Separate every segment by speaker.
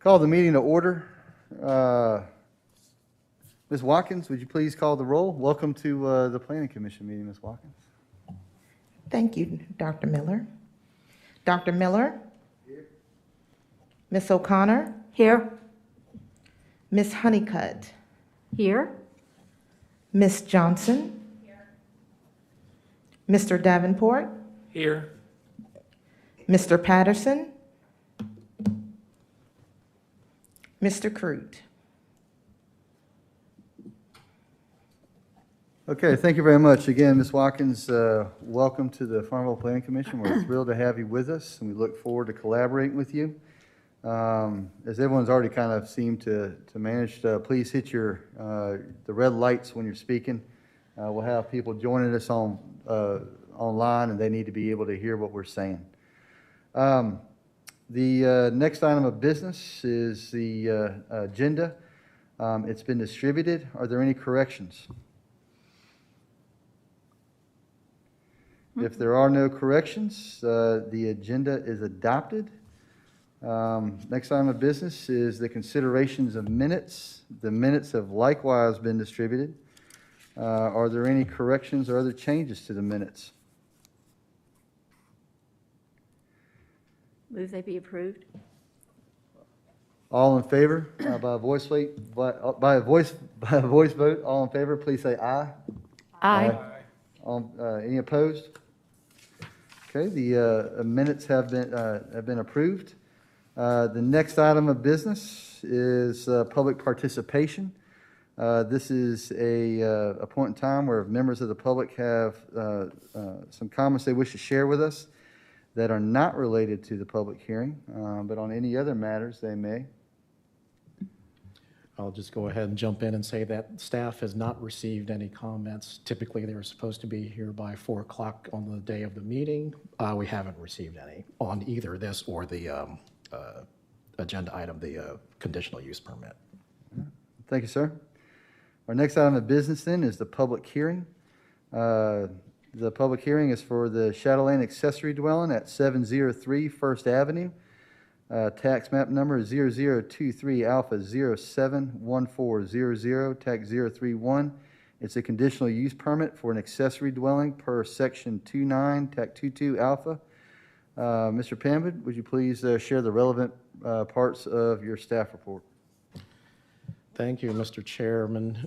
Speaker 1: Call the meeting to order. Ms. Watkins, would you please call the roll? Welcome to the Planning Commission meeting, Ms. Watkins.
Speaker 2: Thank you, Dr. Miller. Dr. Miller?
Speaker 1: Here.
Speaker 2: Ms. O'Connor?
Speaker 3: Here.
Speaker 2: Ms. Honeycutt?
Speaker 3: Here.
Speaker 2: Ms. Johnson? Here. Mr. Davenport?
Speaker 4: Here.
Speaker 2: Mr. Patterson? Mr. Crute?
Speaker 1: Okay, thank you very much. Again, Ms. Watkins, welcome to the Farmville Planning Commission. We're thrilled to have you with us, and we look forward to collaborating with you. As everyone's already kind of seemed to manage, please hit your the red lights when you're speaking. We'll have people joining us online, and they need to be able to hear what we're saying. The next item of business is the agenda. It's been distributed. Are there any corrections? If there are no corrections, the agenda is adopted. Next item of business is the considerations of minutes. The minutes have likewise been distributed. Are there any corrections or other changes to the minutes?
Speaker 3: Move they be approved.
Speaker 1: All in favor, by a voice vote, all in favor, please say aye.
Speaker 3: Aye.
Speaker 1: Any opposed? Okay, the minutes have been approved. The next item of business is public participation. This is a point in time where members of the public have some comments they wish to share with us that are not related to the public hearing, but on any other matters they may.
Speaker 4: I'll just go ahead and jump in and say that staff has not received any comments. Typically, they were supposed to be here by 4 o'clock on the day of the meeting. We haven't received any on either this or the agenda item, the conditional use permit.
Speaker 1: Thank you, sir. Our next item of business then is the public hearing. The public hearing is for the Shadowland accessory dwelling at 703 First Avenue. Tax map number is 0023 Alpha 071400, tax 031. It's a conditional use permit for an accessory dwelling per section 29, tac 22 Alpha. Mr. Pambid, would you please share the relevant parts of your staff report?
Speaker 4: Thank you, Mr. Chairman.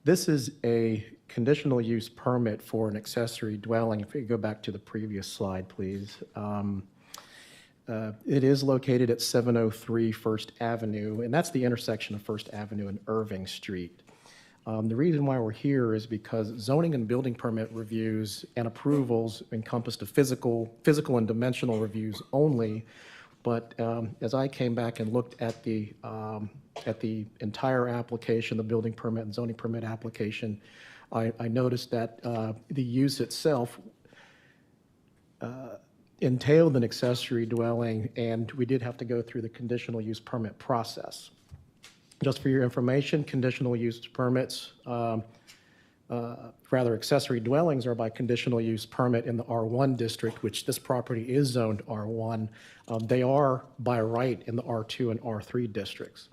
Speaker 4: This is a conditional use permit for an accessory dwelling. If you go back to the previous slide, please. It is located at 703 First Avenue, and that's the intersection of First Avenue and Irving Street. The reason why we're here is because zoning and building permit reviews and approvals encompass the physical and dimensional reviews only. But as I came back and looked at the entire application, the building permit and zoning permit application, I noticed that the use itself entailed an accessory dwelling, and we did have to go through the conditional use permit process. Just for your information, conditional use permits, accessory dwellings are by conditional use permit in the R1 district, which this property is zoned R1. They are by right in the R2 and R3 districts.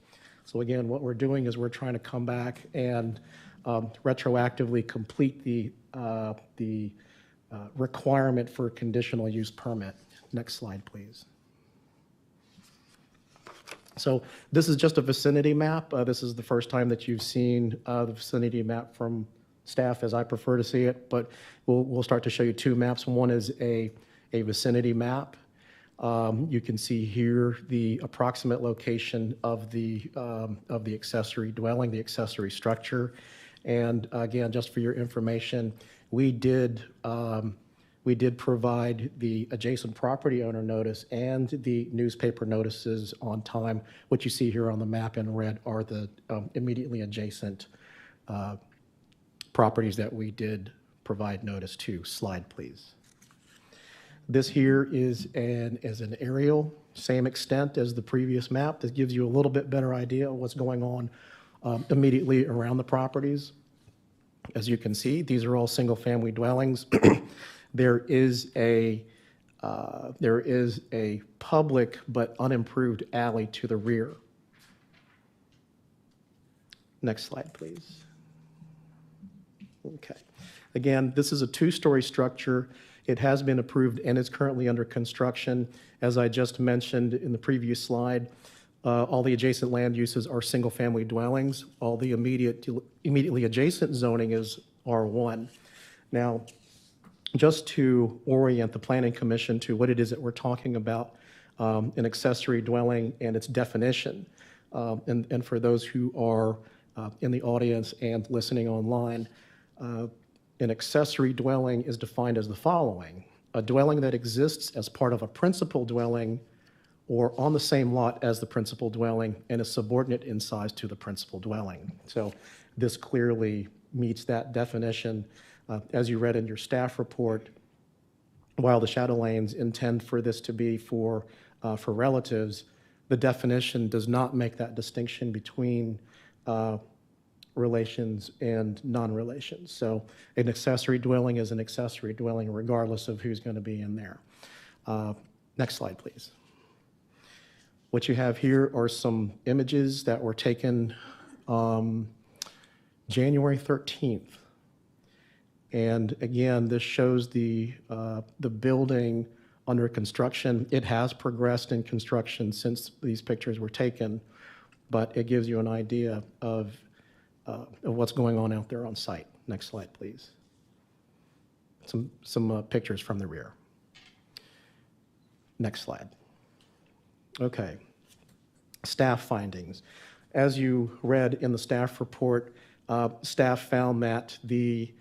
Speaker 4: So again, what we're doing is we're trying to come back and retroactively complete the requirement for a conditional use permit. Next slide, please. So this is just a vicinity map. This is the first time that you've seen the vicinity map from staff, as I prefer to see it, but we'll start to show you two maps. One is a vicinity map. You can see here the approximate location of the accessory dwelling, the accessory structure. And again, just for your information, we did provide the adjacent property owner notice and the newspaper notices on time. What you see here on the map in red are the immediately adjacent properties that we did provide notice to. Slide, please. This here is an aerial, same extent as the previous map. This gives you a little bit better idea of what's going on immediately around the properties. As you can see, these are all single-family dwellings. There is a There is a public but unimproved alley to the rear. Next slide, please. Okay. Again, this is a two-story structure. It has been approved and is currently under construction. As I just mentioned in the previous slide, all the adjacent land uses are single-family dwellings. All the immediately adjacent zoning is R1. Now, just to orient the Planning Commission to what it is that we're talking about, an accessory dwelling and its definition, and for those who are in the audience and listening online, an accessory dwelling is defined as the following: a dwelling that exists as part of a principal dwelling or on the same lot as the principal dwelling and is subordinate in size to the principal dwelling. So this clearly meets that definition. As you read in your staff report, while the shadow lanes intend for this to be for relatives, the definition does not make that distinction between relations and non-relations. So an accessory dwelling is an accessory dwelling regardless of who's going to be in there. Next slide, please. What you have here are some images that were taken January 13th. And again, this shows the building under construction. It has progressed in construction since these pictures were taken, but it gives you an idea of what's going on out there on site. Next slide, please. Some pictures from the rear. Next slide. Okay. Staff findings. As you read in the staff report, staff found that the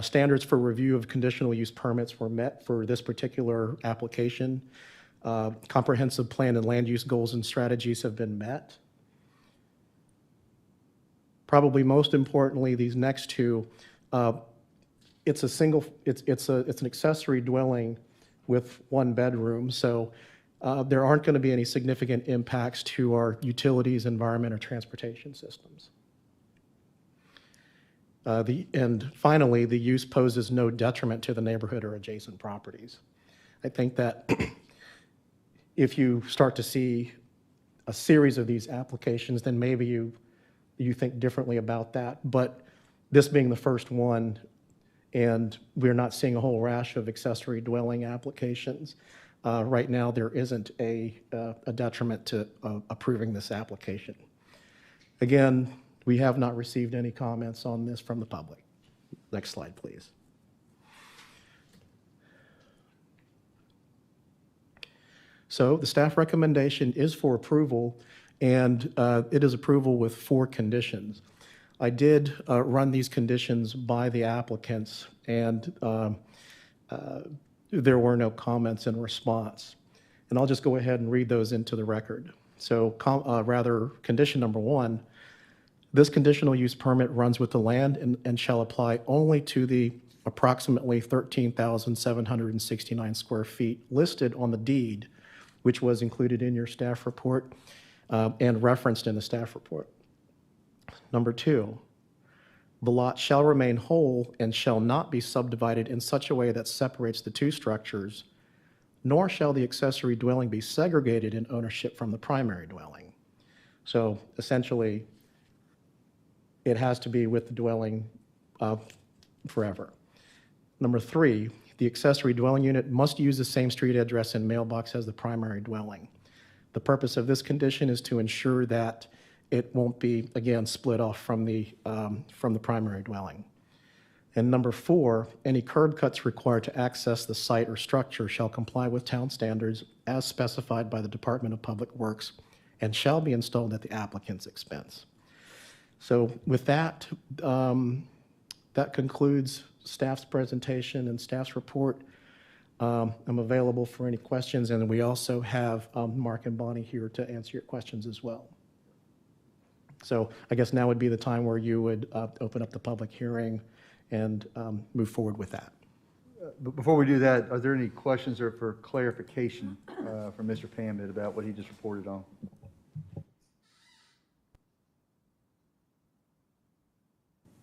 Speaker 4: standards for review of conditional use permits were met for this particular application. Comprehensive plan and land use goals and strategies have been met. Probably most importantly, these next two, it's an accessory dwelling with one bedroom, so there aren't going to be any significant impacts to our utilities, environment, or transportation systems. And finally, the use poses no detriment to the neighborhood or adjacent properties. I think that if you start to see a series of these applications, then maybe you think differently about that. But this being the first one, and we're not seeing a whole rash of accessory dwelling applications, right now there isn't a detriment to approving this application. Again, we have not received any comments on this from the public. Next slide, please. So the staff recommendation is for approval, and it is approval with 4 conditions. I did run these conditions by the applicants, and there were no comments in response. And I'll just go ahead and read those into the record. So condition number 1, this conditional use permit runs with the land and shall apply only to the approximately 13,769 square feet listed on the deed, which was included in your staff report and referenced in the staff report. Number 2, the lot shall remain whole and shall not be subdivided in such a way that separates the 2 structures, nor shall the accessory dwelling be segregated in ownership from the primary dwelling. So essentially, it has to be with the dwelling forever. Number 3, the accessory dwelling unit must use the same street address and mailbox as the primary dwelling. The purpose of this condition is to ensure that it won't be, again, split off from the primary dwelling. And number 4, any curb cuts required to access the site or structure shall comply with town standards as specified by the Department of Public Works and shall be installed at the applicant's expense. So with that, that concludes staff's presentation and staff's report. I'm available for any questions, and we also have Mark and Bonnie here to answer your questions as well. So I guess now would be the time where you would open up the public hearing and move forward with that.
Speaker 1: But before we do that, are there any questions or for clarification from Mr. Pambit about what he just reported on?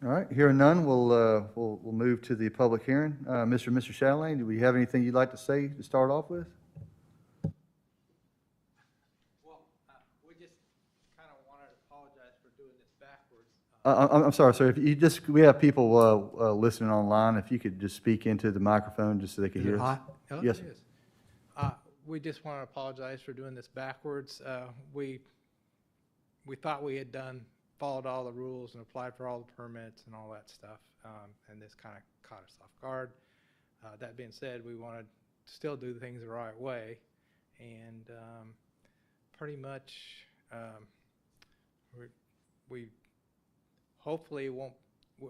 Speaker 1: All right, hearing none, we'll move to the public hearing. Mr. and Mr. Chatelain, do we have anything you'd like to say to start off with?
Speaker 5: Well, we just kind of wanted to apologize for doing this backwards.
Speaker 1: I'm sorry, sir, if you just, we have people listening online, if you could just speak into the microphone just so they could hear us.
Speaker 5: Oh,
Speaker 1: Yes,
Speaker 5: it
Speaker 1: sir.
Speaker 5: is. We just want to apologize for doing this backwards. We thought we had followed all the rules and applied for all the permits and all that stuff, and this kind of caught us off guard. That being said, we want to still do things the right way, and pretty much we hopefully won't.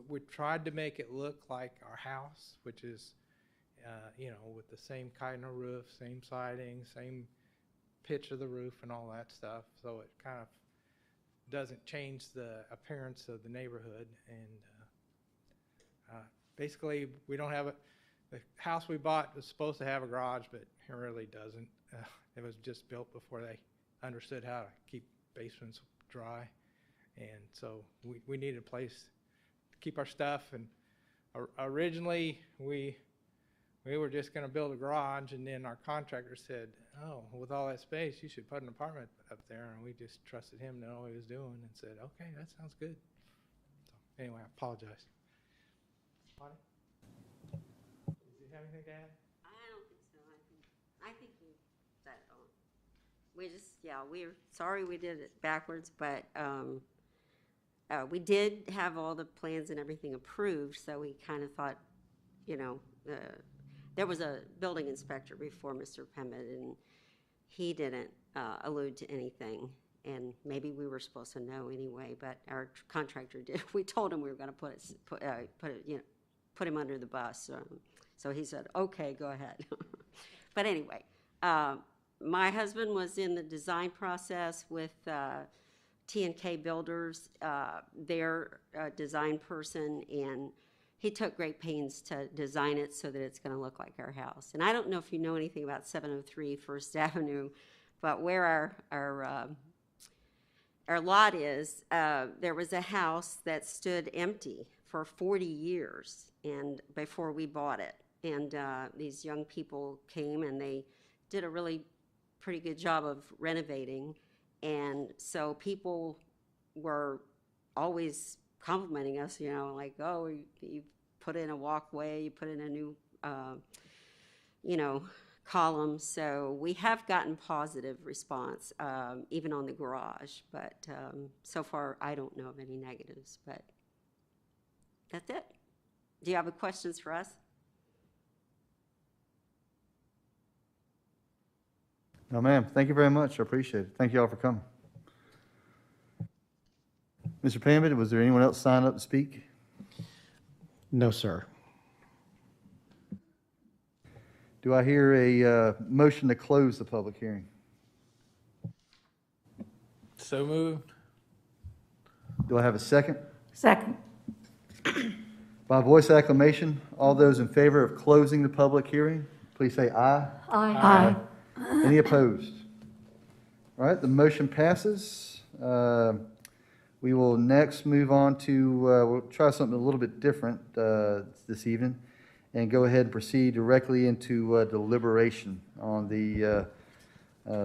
Speaker 5: We tried to make it look like our house, which is with the same kind of roof, same siding, same pitch of the roof and all that stuff. So it kind of doesn't change the appearance of the neighborhood. And basically, we don't have the house we bought was supposed to have a garage, but it really doesn't. It was just built before they understood how to keep basements dry. And so we needed a place to keep our stuff. And originally, we were just going to build a garage, and then our contractor said, oh, with all that space, you should put an apartment up there. And we just trusted him to know what he was doing and said, okay, that sounds good. So anyway, I apologize. Bonnie? Do you have anything to add?
Speaker 6: I don't think so. I think you said it all. We're sorry we did it backwards, but we did have all the plans and everything approved, so we kind of thought, there was a building inspector before Mr. Pemet, and he didn't allude to anything. And maybe we were supposed to know anyway, but our contractor did. We told him we were going to put him under the bus. So he said, okay, go ahead. But anyway, my husband was in the design process with T&K Builders, their design person, and he took great pains to design it so that it's going to look like our house. And I don't know if you know anything about 703 First Avenue, but where our lot is, there was a house that stood empty for 40 years and before we bought it. And these young people came and they did a really pretty good job of renovating. And so people were always complimenting us, like, oh, you put in a walkway, you put in a new, column. So we have gotten positive response, even on the garage. But so far, I don't know of any negatives. But that's it. Do you have any questions for us?
Speaker 1: No, ma'am. Thank you very much. I appreciate it. Thank you all for coming. Mr. Pemet, was there anyone else signed up to speak?
Speaker 4: No, sir.
Speaker 1: Do I hear a motion to close the public hearing?
Speaker 5: So moved.
Speaker 1: Do I have a second?
Speaker 3: Second.
Speaker 1: By voice acclamation, all those in favor of closing the public hearing, please say aye.
Speaker 3: Aye.
Speaker 1: Any opposed? All right, the motion passes. We will next move on to, we'll try something a little bit different this evening and go ahead and proceed directly into deliberation on the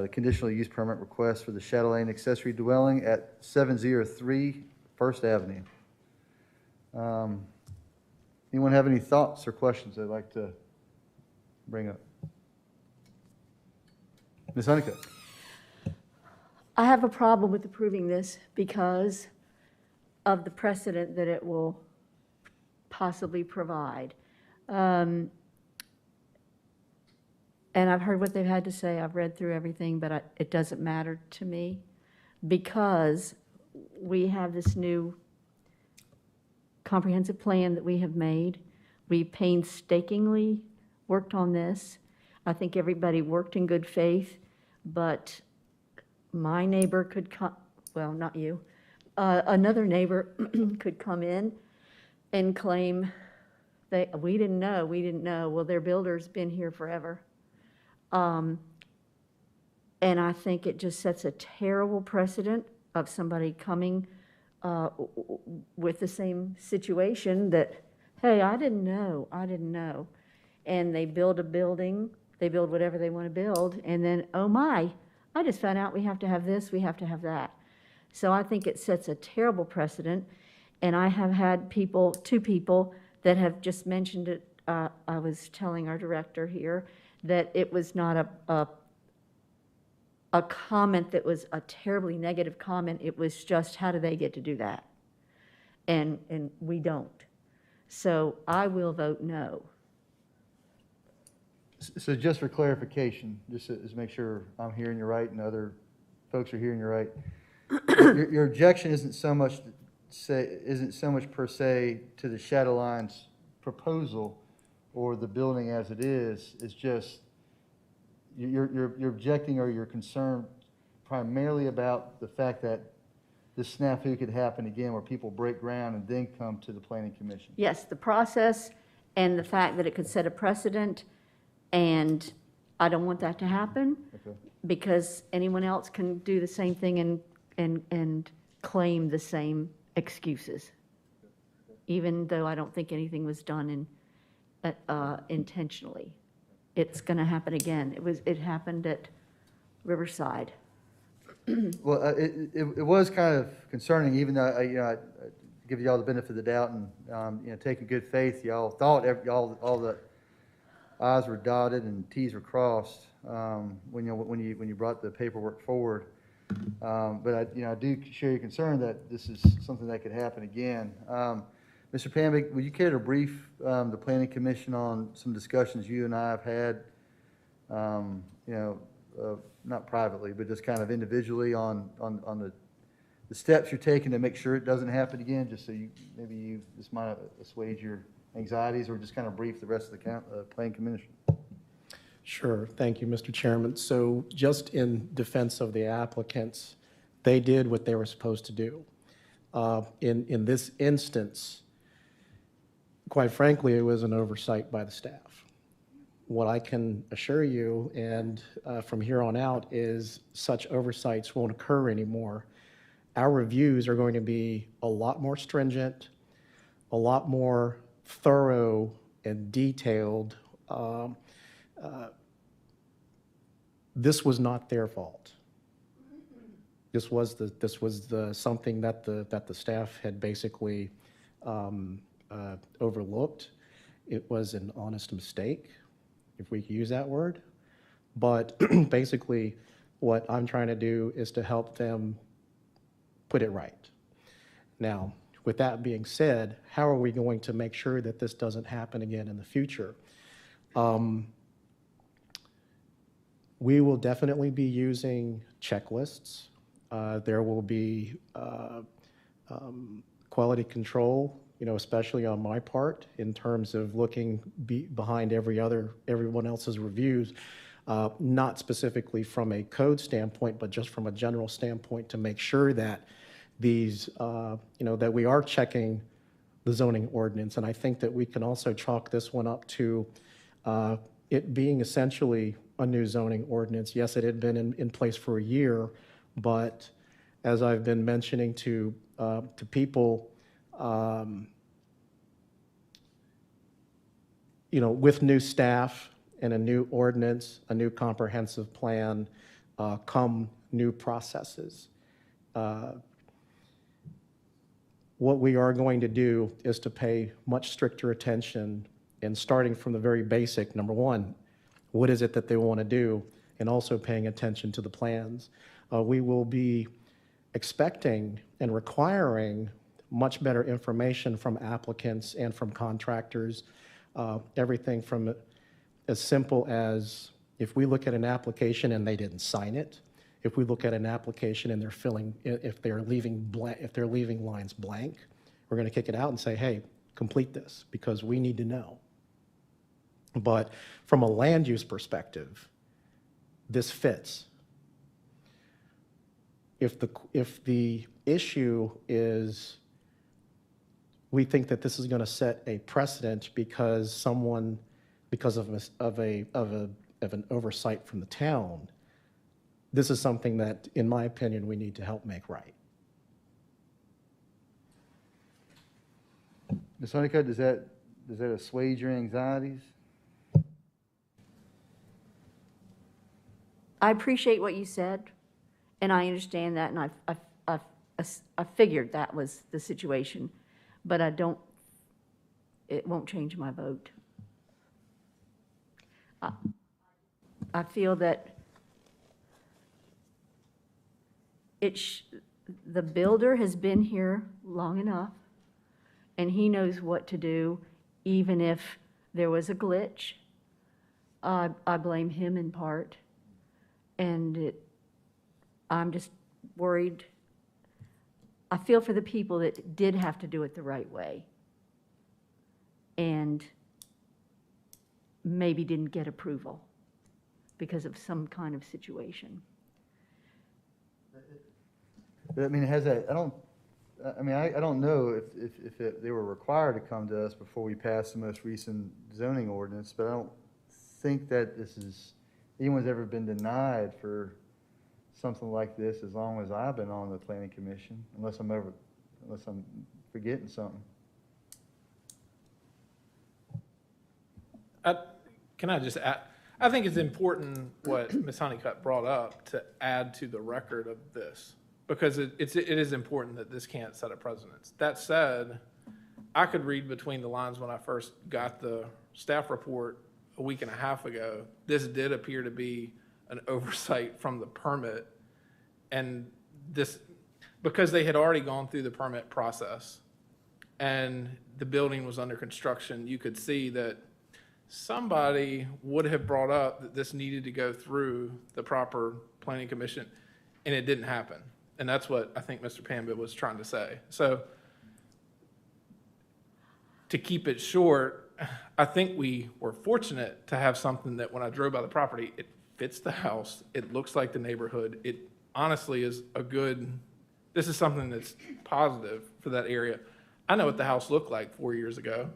Speaker 1: conditional use permit request for the Chatelain accessory dwelling at 703 First Avenue. Anyone have any thoughts or questions they'd like to bring up? Ms. Honeycutt?
Speaker 3: I have a problem with approving this because of the precedent that it will possibly provide. And I've heard what they've had to say. I've read through everything, but it doesn't matter to me because we have this new comprehensive plan that we have made. We painstakingly worked on this. I think everybody worked in good faith, but my neighbor could come, well, not you, another neighbor could come in and claim we didn't know. Well, their builder's been here forever. And I think it just sets a terrible precedent of somebody coming with the same situation that, hey, I didn't know. And they build a building, they build whatever they want to build, and then, oh my, I just found out we have to have this, we have to have that. So I think it sets a terrible precedent, and I have had people, two people, that have just mentioned it. I was telling our director here that it was not a comment that was a terribly negative comment. It was just, how do they get to do that? And we don't. So I will vote no.
Speaker 1: So just for clarification, just to make sure I'm hearing you right and other folks are hearing you right, your objection isn't so much per se to the Shadow Lines proposal or the building as it is. It's just you're objecting, or you're concerned primarily about the fact that this snafu could happen again, where people break ground and then come to the planning commission.
Speaker 3: Yes, the process and the fact that it could set a precedent, and I don't want that to happen,
Speaker 1: Okay.
Speaker 3: because anyone else can do the same thing and claim the same excuses, even though I don't think anything was done intentionally. It's going to happen again. It happened at Riverside.
Speaker 1: Well, it was kind of concerning, even though, I give y'all the benefit of the doubt and, taking good faith, y'all thought all the I's were dotted and T's were crossed, when you brought the paperwork forward. But I do share your concern that this is something that could happen again. Mr. Pambic, would you care to brief the Planning Commission on some discussions you and I have had, not privately, but just kind of individually on the steps you're taking to make sure it doesn't happen again, just so this might assuage your anxieties, or just kind of brief the rest of the Planning Commission?
Speaker 4: Sure. Thank you, Mr. Chairman. So just in defense of the applicants, they did what they were supposed to do. In this instance, quite frankly, it was an oversight by the staff. What I can assure you, and from here on out, is such oversights won't occur anymore. Our reviews are going to be a lot more stringent, a lot more thorough and detailed. This was not their fault. This was something that the staff had basically overlooked. It was an honest mistake, if we could use that word. But basically, what I'm trying to do is to help them put it right. Now, with that being said, how are we going to make sure that this doesn't happen again in the future? We will definitely be using checklists. There will be quality control, especially on my part, in terms of looking behind everyone else's reviews, not specifically from a code standpoint, but just from a general standpoint, to make sure that these, that we are checking the zoning ordinance. And I think that we can also chalk this one up to it being essentially a new zoning ordinance. Yes, it had been in place for a year, but as I've been mentioning to people, with new staff and a new ordinance, a new comprehensive plan, come new processes. What we are going to do is to pay much stricter attention, and starting from the very basic, number one, what is it that they want to do, and also paying attention to the plans. We will be expecting and requiring much better information from applicants and from contractors. Everything from as simple as, if we look at an application and they didn't sign it, if we look at an application and if they're leaving lines blank, we're going to kick it out and say, hey, complete this, because we need to know. But from a land use perspective, this fits. If the issue is, we think that this is going to set a precedent because of an oversight from the town, this is something that, in my opinion, we need to help make right.
Speaker 1: Ms. Honeycutt, does that assuage your anxieties?
Speaker 3: I appreciate what you said, and I understand that, and I figured that was the situation, but it won't change my vote. I feel that the builder has been here long enough, and he knows what to do, even if there was a glitch. I blame him in part, and I'm just worried. I feel for the people that did have to do it the right way and maybe didn't get approval because of some kind of situation.
Speaker 1: I mean, has that, I don't know if they were required to come to us before we passed the most recent zoning ordinance, but I don't think that anyone's ever been denied for something like this as long as I've been on the planning commission, unless I'm forgetting something.
Speaker 5: Can I just add, I think it's important what Ms. Honeycutt brought up to add to the record of this, because it is important that this can't set a precedent. That said, I could read between the lines when I first got the staff report a week and a half ago. This did appear to be an oversight from the permit, and this, because they had already gone through the permit process and the building was under construction, you could see that somebody would have brought up that this needed to go through the proper planning commission, and it didn't happen. And that's what I think Mr. Pambit was trying to say. So to keep it short, I think we were fortunate to have something that when I drove by the property, it fits the house. It looks like the neighborhood. It honestly is this is something that's positive for that area. I know what the house looked like 4 years ago.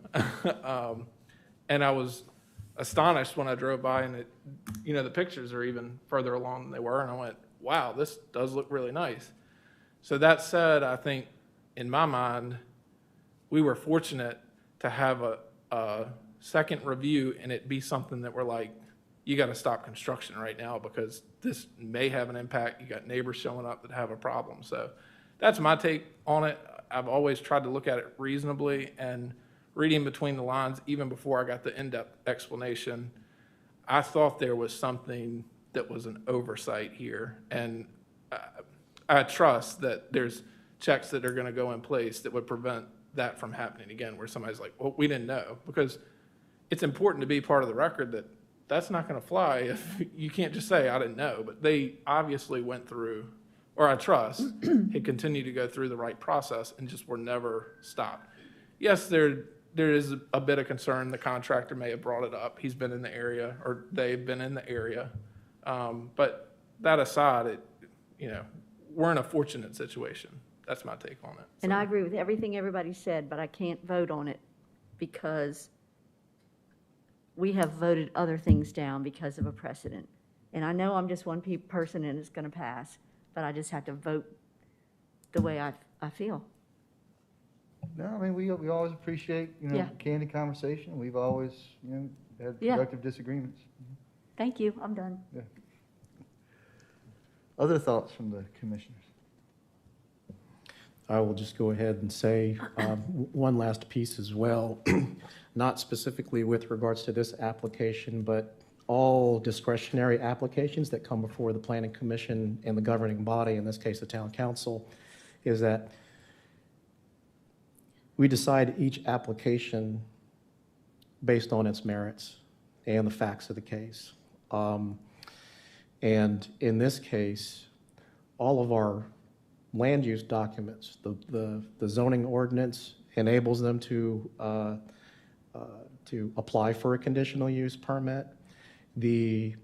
Speaker 5: And I was astonished when I drove by and the pictures are even further along than they were. And I went, wow, this does look really nice. So that said, I think in my mind, we were fortunate to have a second review and it be something that we're like, you got to stop construction right now because this may have an impact. You got neighbors showing up that have a problem. So that's my take on it. I've always tried to look at it reasonably, and reading between the lines, even before I got the in-depth explanation, I thought there was something that was an oversight here. And I trust that there's checks that are going to go in place that would prevent that from happening again, where somebody's like, well, we didn't know. Because it's important to be part of the record that that's not going to fly if you can't just say, I didn't know. But they obviously went through, or I trust, had continued to go through the right process and just were never stopped. Yes, there is a bit of concern. The contractor may have brought it up. He's been in the area, or they've been in the area. But that aside, we're in a fortunate situation. That's my take on it.
Speaker 3: And I agree with everything everybody said, but I can't vote on it because we have voted other things down because of a precedent. And I know I'm just one person and it's going to pass, but I just have to vote the way I feel.
Speaker 1: No, I mean, we always appreciate,
Speaker 3: Yeah.
Speaker 1: candid conversation. We've always, had
Speaker 3: Yeah.
Speaker 1: productive disagreements.
Speaker 3: Thank you, I'm done.
Speaker 1: Yeah. Other thoughts from the commissioners?
Speaker 4: I will just go ahead and say one last piece as well, not specifically with regards to this application, but all discretionary applications that come before the Planning Commission and the governing body, in this case the Town Council, is that we decide each application based on its merits and the facts of the case. And in this case, all of our land use documents, the zoning ordinance enables them to apply for a conditional use permit. The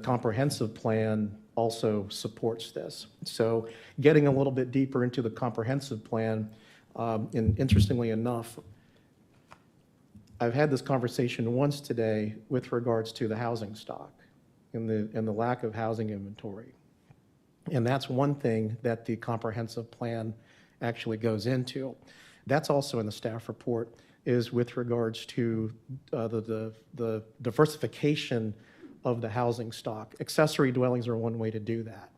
Speaker 4: comprehensive plan also supports this. So getting a little bit deeper into the comprehensive plan, and interestingly enough, I've had this conversation once today with regards to the housing stock and the lack of housing inventory. And that's one thing that the comprehensive plan actually goes into. That's also in the staff report, is with regards to the diversification of the housing stock. Accessory dwellings are one way to do that.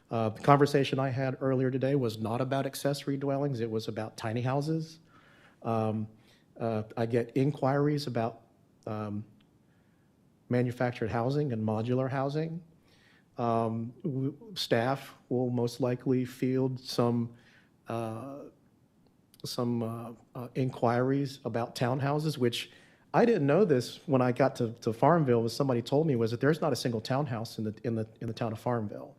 Speaker 4: The conversation I had earlier today was not about accessory dwellings, it was about tiny houses. I get inquiries about manufactured housing and modular housing. Staff will most likely field some inquiries about townhouses, which I didn't know this when I got to Farmville, was somebody told me was that there's not a single townhouse in the town of Farmville.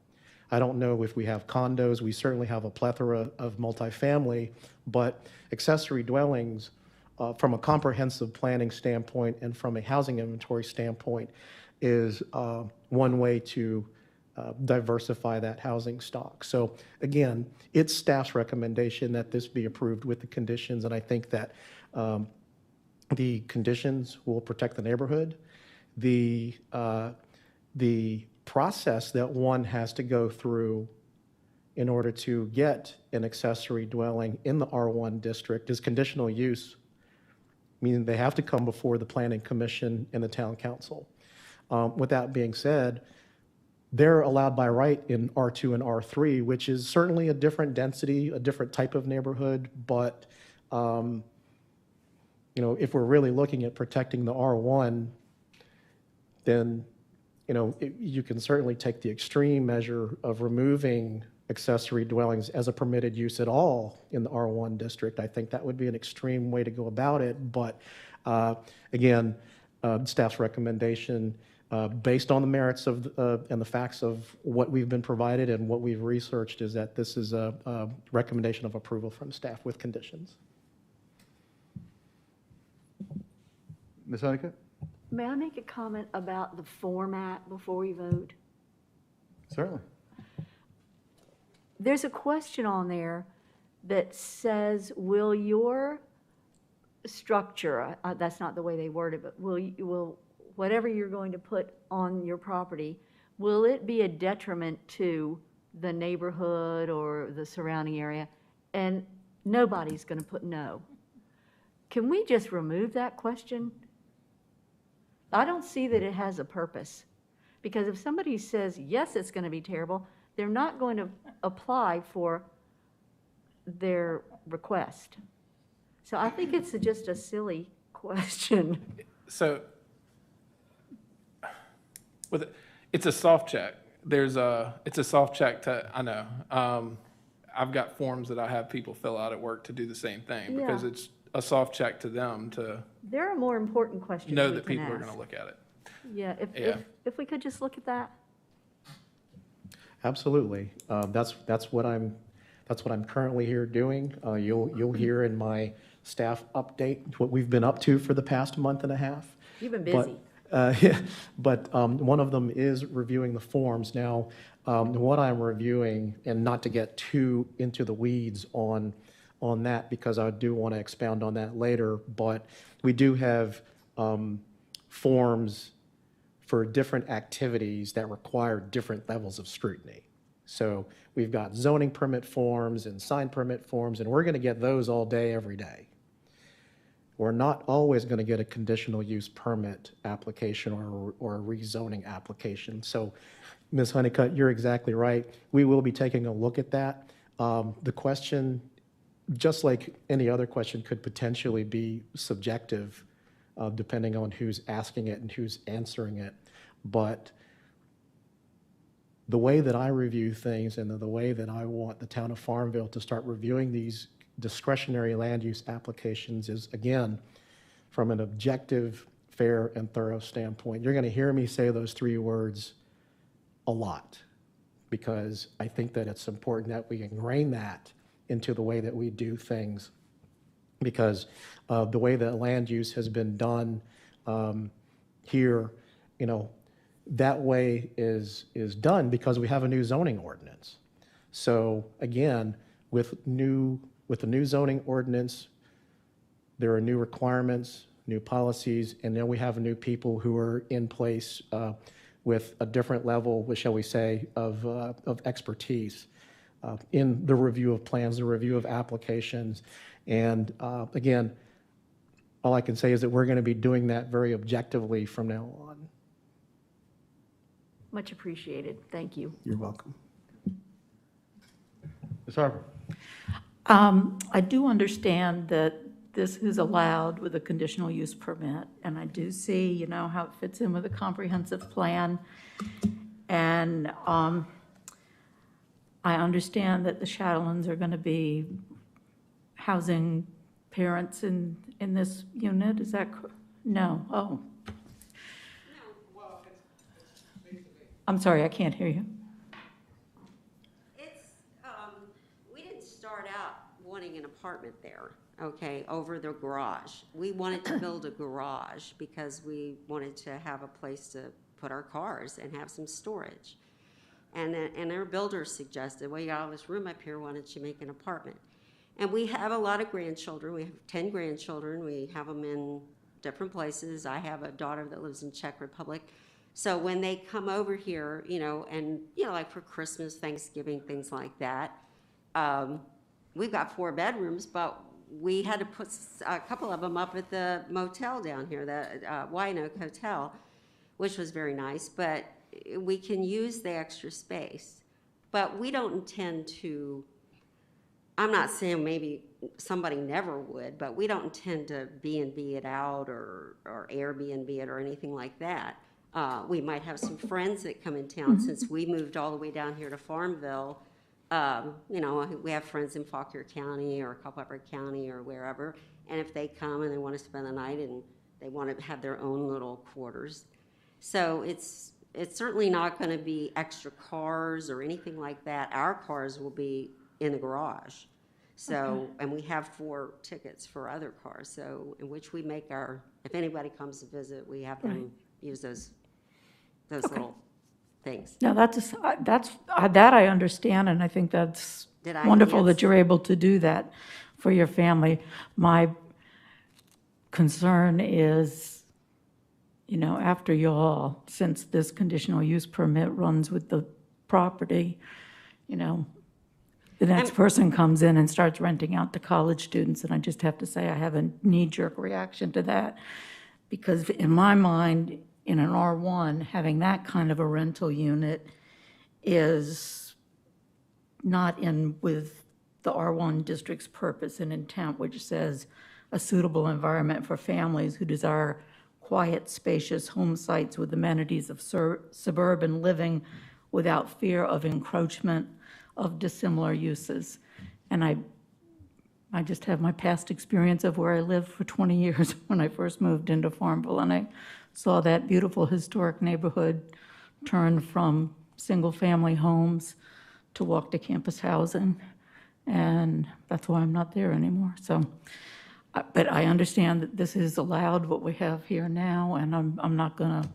Speaker 4: I don't know if we have condos. We certainly have a plethora of multifamily, but accessory dwellings, from a comprehensive planning standpoint and from a housing inventory standpoint, is one way to diversify that housing stock. So again, it's staff's recommendation that this be approved with the conditions, and I think that the conditions will protect the neighborhood. The process that one has to go through in order to get an accessory dwelling in the R1 district is conditional use, meaning they have to come before the Planning Commission and the Town Council. With that being said, they're allowed by right in R2 and R3, which is certainly a different density, a different type of neighborhood, but if we're really looking at protecting the R1, then you can certainly take the extreme measure of removing accessory dwellings as a permitted use at all in the R1 district. I think that would be an extreme way to go about it, but again, staff's recommendation, based on the merits of and the facts of what we've been provided and what we've researched, is that this is a recommendation of approval from staff with conditions.
Speaker 1: Ms. Honeycutt?
Speaker 3: May I make a comment about the format before we vote?
Speaker 1: Certainly.
Speaker 3: There's a question on there that says, will your structure, that's not the way they word it, but will whatever you're going to put on your property, will it be a detriment to the neighborhood or the surrounding area? And nobody's going to put no. Can we just remove that question? I don't see that it has a purpose, because if somebody says, yes, it's going to be terrible, they're not going to apply for their request. So I think it's just a silly question.
Speaker 7: So, it's a soft check. It's a soft check I know. I've got forms that I have people fill out at work to do the same thing, because
Speaker 3: Yeah.
Speaker 7: it's a soft check to them to
Speaker 3: There are more important questions
Speaker 7: know
Speaker 3: we
Speaker 7: that
Speaker 3: can
Speaker 7: people are
Speaker 3: ask.
Speaker 7: going to look at it.
Speaker 3: Yeah,
Speaker 7: Yeah.
Speaker 3: if we could just look at that.
Speaker 4: Absolutely. That's what I'm currently here doing. You'll hear in my staff update what we've been up to for the past month and a half.
Speaker 3: You've been
Speaker 4: But,
Speaker 3: busy.
Speaker 4: yeah, but one of them is reviewing the forms. Now, what I'm reviewing, and not to get too into the weeds on that, because I do want to expound on that later, but we do have forms for different activities that require different levels of scrutiny. So we've got zoning permit forms and sign permit forms, and we're going to get those all day, every day. We're not always going to get a conditional use permit application or a rezoning application. So, Ms. Honeycutt, you're exactly right. We will be taking a look at that. The question, just like any other question, could potentially be subjective, depending on who's asking it and who's answering it. But the way that I review things and the way that I want the town of Farmville to start reviewing these discretionary land use applications is, again, from an objective, fair, and thorough standpoint. You're going to hear me say those three words a lot, because I think that it's important that we ingrain that into the way that we do things, because the way that land use has been done here, that way is done because we have a new zoning ordinance. So again, with the new zoning ordinance, there are new requirements, new policies, and then we have new people who are in place with a different level, shall we say, of expertise in the review of plans, the review of applications, And again, all I can say is that we're going to be doing that very objectively from now on.
Speaker 3: Much appreciated. Thank you.
Speaker 4: You're welcome.
Speaker 1: Ms. Harper?
Speaker 8: I do understand that this is allowed with a conditional use permit, and I do see, you know, how it fits in with a comprehensive plan. And I understand that the Shadowlands are going to be housing parents in this unit. Is that, no? Oh. I'm sorry, I can't hear you.
Speaker 6: It's, we didn't start out wanting an apartment there, okay, over the garage. We wanted to build a garage because we wanted to have a place to put our cars and have some storage. And our builder suggested, well, you got all this room up here, why don't you make an apartment? And we have a lot of grandchildren. We have 10 grandchildren. We have them in different places. I have a daughter that lives in Czech Republic. So when they come over here, you know, and, you know, like for Christmas, Thanksgiving, things like that, we've got 4 bedrooms, but we had to put a couple of them up at the motel down here, the Wyandotte Hotel, which was very nice, but we can use the extra space. But we don't intend to, I'm not saying maybe somebody never would, but we don't intend to B&B it out or Airbnb it or anything like that. We might have some friends that come in town since we moved all the way down here to Farmville. You know, we have friends in Fauquier County or Culpeper County or wherever. And if they come and they want to spend the night and they want to have their own little quarters. So it's certainly not going to be extra cars or anything like that. Our cars will be in the garage. So, and we have 4 tickets for other cars. So, in which we make our, if anybody comes to visit, we have them use those little things.
Speaker 8: Now, that's that I understand, and I think that's
Speaker 6: Did I
Speaker 8: wonderful
Speaker 6: answer?
Speaker 8: that you're able to do that for your family. My concern is, you know, after you all, since this conditional use permit runs with the property, you know, the next person comes in and starts renting out to college students, and I just have to say I have a knee-jerk reaction to that, because in my mind, in an R1, having that kind of a rental unit is not in with the R1 district's purpose and intent, which says a suitable environment for families who desire quiet, spacious home sites with amenities of suburban living without fear of encroachment of dissimilar uses. And I just have my past experience of where I lived for 20 years when I first moved into Farmville, and I saw that beautiful historic neighborhood turn from single-family homes to walk-to-campus housing, and that's why I'm not there anymore. So, but I understand that this is allowed, what we have here now, and I'm not gonna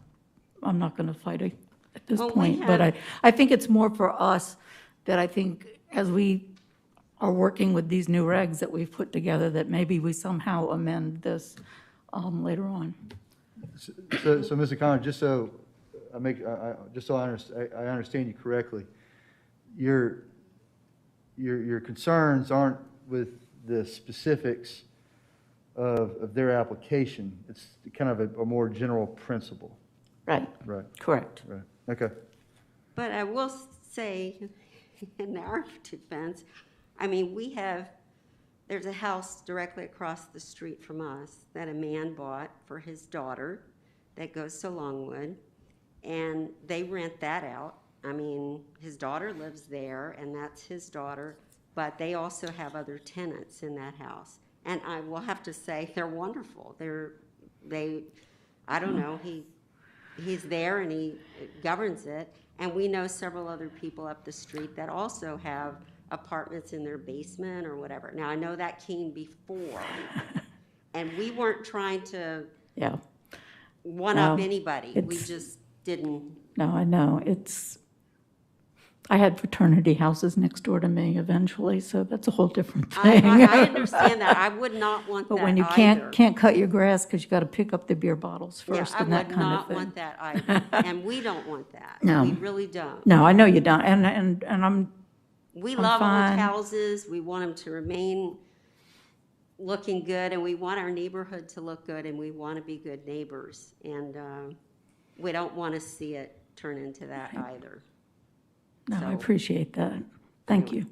Speaker 8: fight it at this
Speaker 6: Well, we
Speaker 8: point. But
Speaker 6: have-
Speaker 8: I think it's more for us that I think as we are working with these new regs that we've put together, that maybe we somehow amend this later on.
Speaker 1: So, Mr. Connor, just so I understand you correctly, your concerns aren't with the specifics of their application. It's kind of a more general principle.
Speaker 8: Right,
Speaker 1: Right,
Speaker 8: correct.
Speaker 1: right. Okay.
Speaker 6: But I will say, in our defense, I mean, there's a house directly across the street from us that a man bought for his daughter that goes to Longwood, and they rent that out. I mean, his daughter lives there, and that's his daughter, but they also have other tenants in that house. And I will have to say, they're wonderful. I don't know, he's there and he governs it. And we know several other people up the street that also have apartments in their basement or whatever. Now, I know that came before, and we weren't trying to
Speaker 8: Yeah,
Speaker 6: one-up
Speaker 8: No,
Speaker 6: anybody. We
Speaker 8: it's-
Speaker 6: just didn't.
Speaker 8: no, I know. I had fraternity houses next door to me eventually, so that's a whole different thing.
Speaker 6: I understand that. I would not want that
Speaker 8: But when you
Speaker 6: either.
Speaker 8: can't cut your grass because you got to pick up the beer bottles
Speaker 6: Yeah,
Speaker 8: first
Speaker 6: I
Speaker 8: and that
Speaker 6: would
Speaker 8: kind of
Speaker 6: not
Speaker 8: thing.
Speaker 6: want that either. And we don't want that.
Speaker 8: No.
Speaker 6: We really don't.
Speaker 8: No, I know you don't, and I'm
Speaker 6: We
Speaker 8: I'm
Speaker 6: love old
Speaker 8: fine.
Speaker 6: houses. We want them to remain looking good, and we want our neighborhood to look good, and we want to be good neighbors. And we don't want to see it turn into that either.
Speaker 8: No, I
Speaker 6: So-
Speaker 8: appreciate that. Thank you.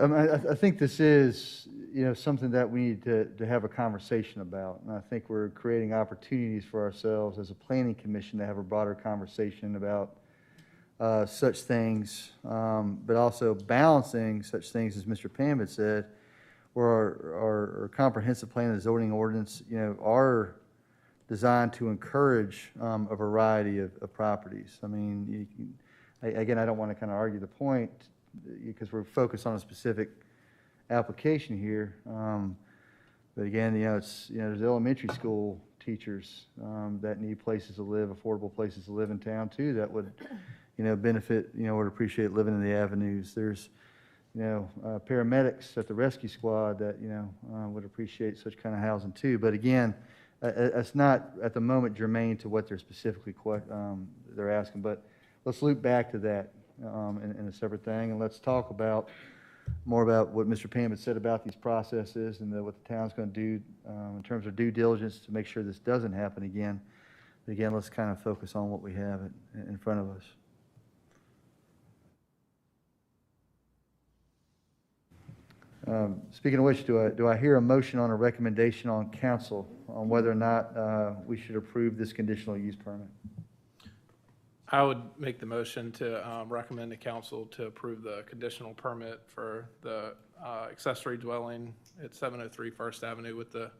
Speaker 1: I think this is, something that we need to have a conversation about. And I think we're creating opportunities for ourselves as a planning commission to have a broader conversation about such things, but also balancing such things, as Mr. Pam had said, where our comprehensive plan and zoning ordinance, are designed to encourage a variety of properties. I mean, again, I don't want to kind of argue the point, because we're focused on a specific application here. But again, there's elementary school teachers that need places to live, affordable places to live in town too, that would, benefit, would appreciate living in the avenues. There's, paramedics at the rescue squad that, would appreciate such kind of housing too. But again, it's not at the moment germane to what they're specifically they're asking. But let's loop back to that in a separate thing, and let's talk more about what Mr. Pam had said about these processes and what the town's going to do in terms of due diligence to make sure this doesn't happen again. But again, let's kind of focus on what we have in front of us. Speaking of which, do I hear a motion on a recommendation on council on whether or not we should approve this conditional use permit?
Speaker 7: I would make the motion to recommend to council to approve the conditional permit for the accessory dwelling at 703 First Avenue with the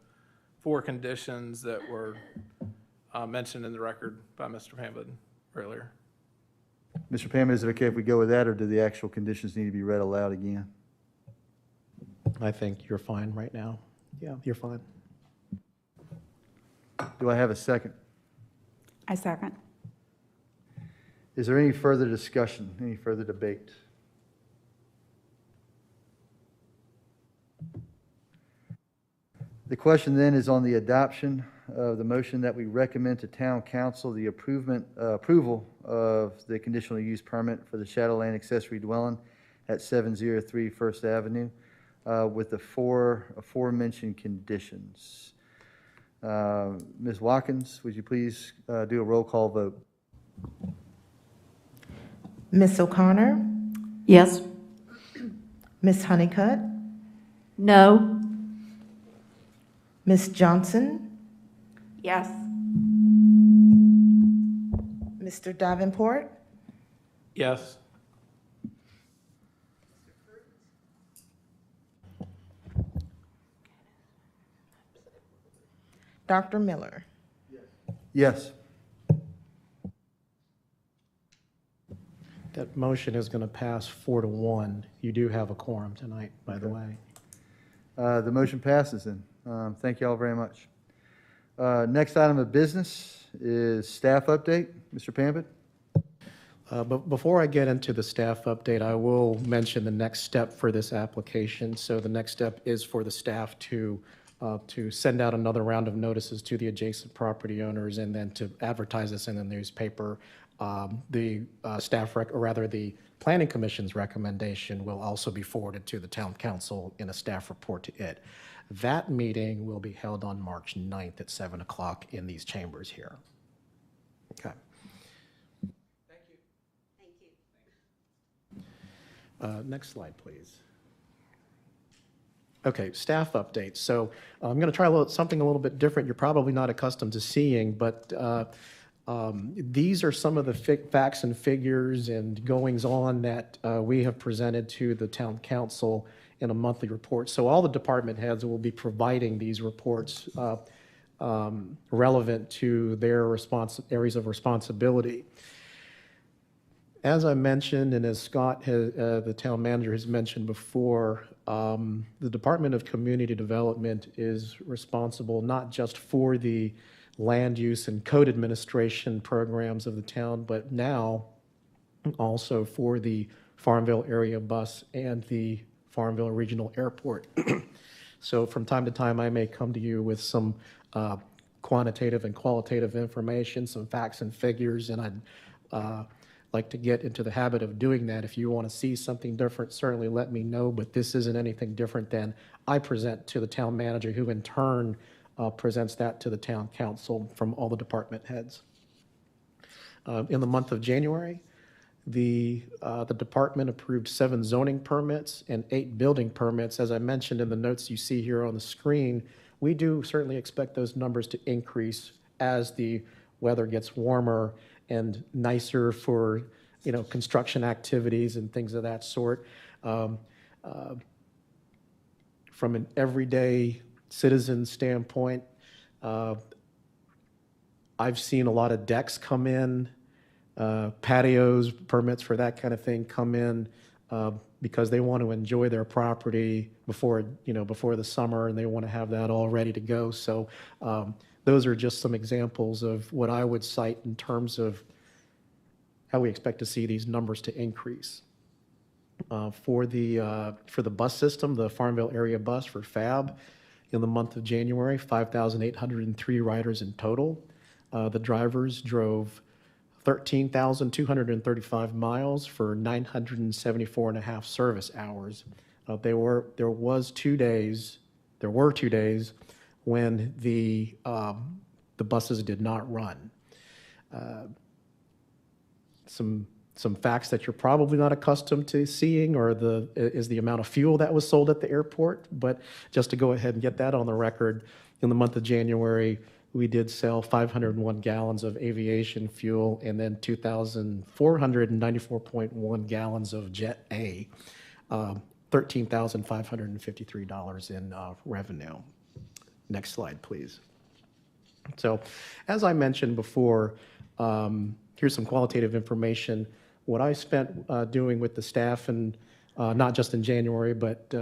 Speaker 7: 4 conditions that were mentioned in the record by Mr. Hammond earlier.
Speaker 1: Mr. Pam, is it okay if we go with that, or do the actual conditions need to be read aloud again?
Speaker 4: I think you're fine right now. Yeah, you're fine.
Speaker 1: Do I have a second?
Speaker 9: I second.
Speaker 1: Is there any further discussion, any further debate? The question then is on the adoption of the motion that we recommend to town council the approval of the conditional use permit for the Shadowland accessory dwelling at 703 First Avenue with the 4 aforementioned conditions. Ms. Watkins, would you please do a roll call vote?
Speaker 2: Ms. O'Connor,
Speaker 8: Yes?
Speaker 2: Ms. Honeycutt,
Speaker 3: No?
Speaker 2: Ms. Johnson,
Speaker 9: Yes.
Speaker 2: Mr. Davenport,
Speaker 7: Yes.
Speaker 2: Dr. Miller.
Speaker 1: Yes.
Speaker 4: That motion is going to pass 4-1. You do have a quorum tonight, by the way.
Speaker 1: The motion passes then. Thank you all very much. Next item of business is staff update. Mr. Pambit?
Speaker 4: But before I get into the staff update, I will mention the next step for this application. So the next step is for the staff to send out another round of notices to the adjacent property owners and then to advertise this in the newspaper. The the Planning Commission's recommendation will also be forwarded to the Town Council in a staff report to it. That meeting will be held on March 9th at 7 o'clock in these chambers here. Okay.
Speaker 6: Thank you.
Speaker 4: Next slide, please. Okay, staff updates. So I'm going to try something a little bit different. You're probably not accustomed to seeing, but these are some of the facts and figures and goings-on that we have presented to the town council in a monthly report. So all the department heads will be providing these reports relevant to their areas of responsibility. As I mentioned, and as Scott, the town manager, has mentioned before, the Department of Community Development is responsible not just for the land use and code administration programs of the town, but now also for the Farmville area bus and the Farmville Regional Airport. So from time to time, I may come to you with some quantitative and qualitative information, some facts and figures, and I'd like to get into the habit of doing that. If you want to see something different, certainly let me know, but this isn't anything different than I present to the town manager, who in turn presents that to the town council from all the department heads. In the month of January, the department approved 7 zoning permits and 8 building permits. As I mentioned in the notes you see here on the screen, we do certainly expect those numbers to increase as the weather gets warmer and nicer for, construction activities and things of that sort. From an everyday citizen standpoint, I've seen a lot of decks come in, patios, permits for that kind of thing come in because they want to enjoy their property before the summer, and they want to have that all ready to go. So those are just some examples of what I would cite in terms of how we expect to see these numbers to increase. For the bus system, the Farmville area bus for FAB, in the month of January, 5,803 riders in total. The drivers drove 13,235 miles for 974 and a half service hours. There were 2 days when the buses did not run. Some facts that you're probably not accustomed to seeing is the amount of fuel that was sold at the airport. But just to go ahead and get that on the record, in the month of January, we did sell 501 gallons of aviation fuel and then 2,494.1 gallons of Jet A, $13,553 in revenue. Next slide, please. So, as I mentioned before, here's some qualitative information. What I spent doing with the staff, and not just in January, but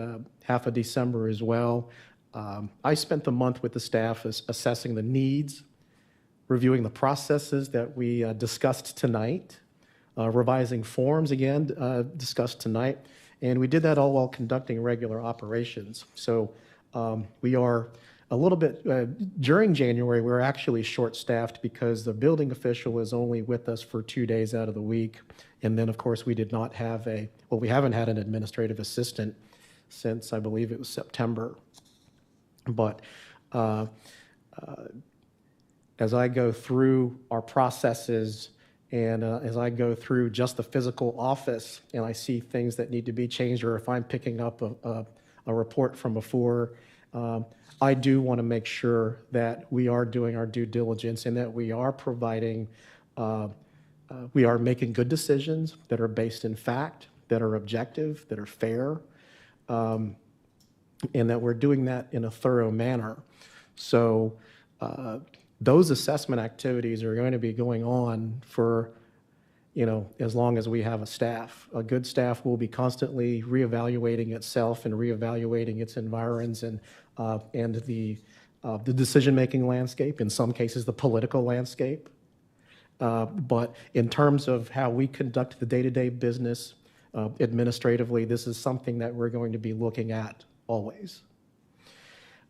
Speaker 4: half of December as well. I spent the month with the staff assessing the needs, reviewing the processes that we discussed tonight, revising forms again discussed tonight, and we did that all while conducting regular operations. So we are a little bit, during January, we were actually short-staffed because the building official is only with us for 2 days out of the week. And then, of course, we haven't had an administrative assistant since, I believe it was September. But as I go through our processes and as I go through just the physical office and I see things that need to be changed, or if I'm picking up a report from before, I do want to make sure that we are doing our due diligence and that we are providing, we are making good decisions that are based in fact, that are objective, that are fair, and that we're doing that in a thorough manner. So those assessment activities are going to be going on for, as long as we have a staff. A good staff will be constantly reevaluating itself and reevaluating its environs and the decision-making landscape, in some cases the political landscape. But in terms of how we conduct the day-to-day business administratively, this is something that we're going to be looking at always.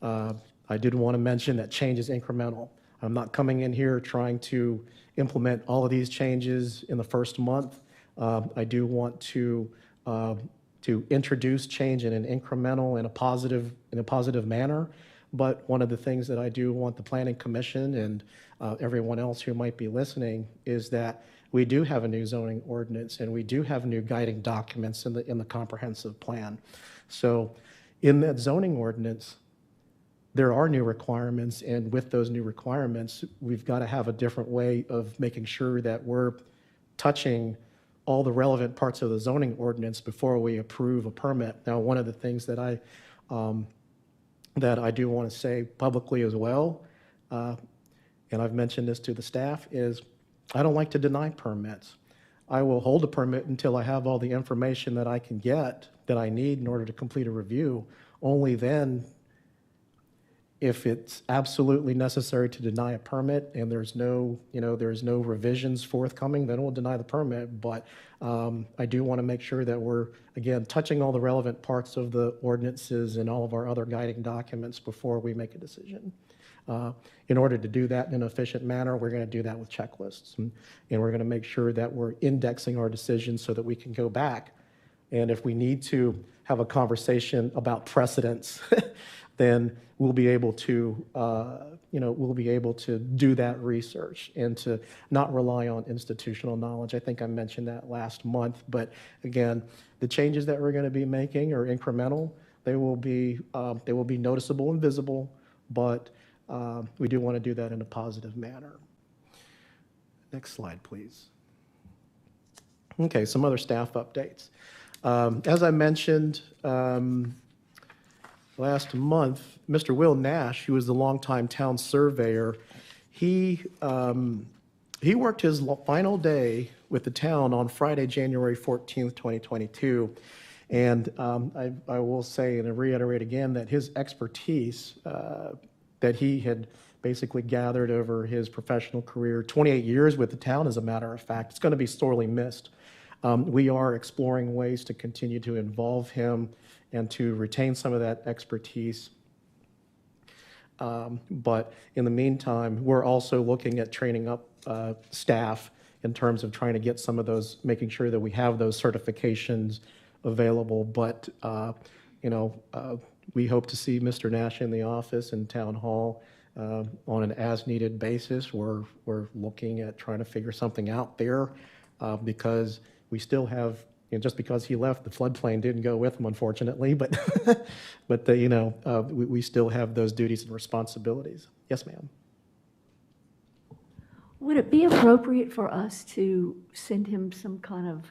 Speaker 4: I did want to mention that change is incremental. I'm not coming in here trying to implement all of these changes in the first month. I do want to introduce change in an incremental and a positive manner. But one of the things that I do want the Planning Commission and everyone else who might be listening is that we do have a new zoning ordinance and we do have new guiding documents in the comprehensive plan. So in that zoning ordinance, there are new requirements, and with those new requirements, we've got to have a different way of making sure that we're touching all the relevant parts of the zoning ordinance before we approve a permit. Now, one of the things that I do want to say publicly as well, and I've mentioned this to the staff, is I don't like to deny permits. I will hold a permit until I have all the information that I can get that I need in order to complete a review. Only then, if it's absolutely necessary to deny a permit and there's no revisions forthcoming, then we'll deny the permit. But I do want to make sure that we're, again, touching all the relevant parts of the ordinances and all of our other guiding documents before we make a decision. In order to do that in an efficient manner, we're going to do that with checklists. And we're going to make sure that we're indexing our decisions so that we can go back. And if we need to have a conversation about precedents, then we'll be able to, we'll be able to do that research and to not rely on institutional knowledge. I think I mentioned that last month. But again, the changes that we're going to be making are incremental. They will be noticeable and visible, but we do want to do that in a positive manner. Next slide, please. Okay, some other staff updates. As I mentioned last month, Mr. Will Nash, who was the longtime town surveyor, he worked his final day with the town on Friday, January 14th, 2022. And I will say and reiterate again that his expertise that he had basically gathered over his professional career, 28 years with the town, as a matter of fact, it's going to be sorely missed. We are exploring ways to continue to involve him and to retain some of that expertise. But in the meantime, we're also looking at training up staff in terms of trying to get some of those, making sure that we have those certifications available. But, we hope to see Mr. Nash in the office and town hall on an as-needed basis. We're looking at trying to figure something out there because we still have, just because he left, the floodplain didn't go with him, unfortunately, but, we still have those duties and responsibilities. Yes, ma'am.
Speaker 3: Would it be appropriate for us to send him some kind of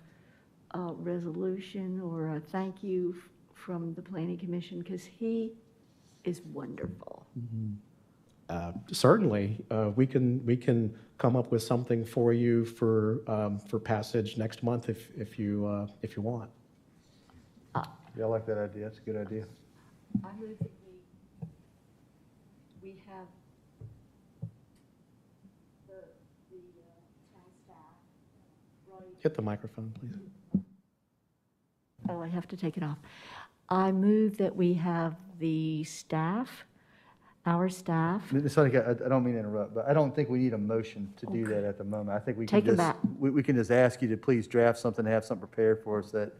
Speaker 3: resolution or a thank you from the Planning Commission? Because he is wonderful.
Speaker 4: Certainly, we can come up with something for you for passage next month if you want.
Speaker 1: Yeah, I like that idea. That's a good idea.
Speaker 3: I move that we have the town staff write.
Speaker 4: Hit the microphone, please.
Speaker 3: Oh, I have to take it off. I move that we have the staff, our staff.
Speaker 1: Ms. Honeycutt, I don't mean to interrupt, but I don't think we need a motion to do that at the moment. I think we can
Speaker 3: Take it
Speaker 1: just,
Speaker 3: back.
Speaker 1: we can just ask you to please draft something, have something prepared for us that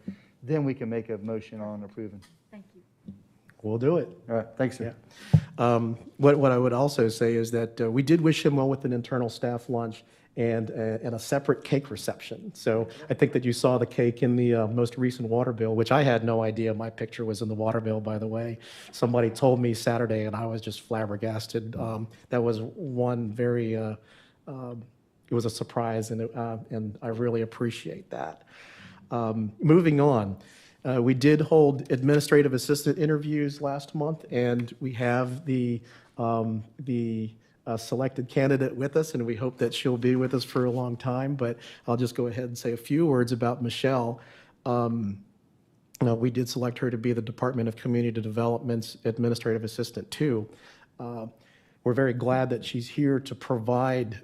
Speaker 1: then we can make a motion on approving.
Speaker 3: Thank you.
Speaker 4: We'll do it.
Speaker 1: All right, thanks, sir.
Speaker 4: What I would also say is that we did wish him well with an internal staff lunch and a separate cake reception. So I think that you saw the cake in the most recent water bill, which I had no idea my picture was in the water bill, by the way. Somebody told me Saturday, and I was just flabbergasted. That was one very, it was a surprise, and I really appreciate that. Moving on. We did hold administrative assistant interviews last month, and we have the selected candidate with us, and we hope that she'll be with us for a long time. But I'll just go ahead and say a few words about Michelle. We did select her to be the Department of Community Development's administrative assistant too. We're very glad that she's here to provide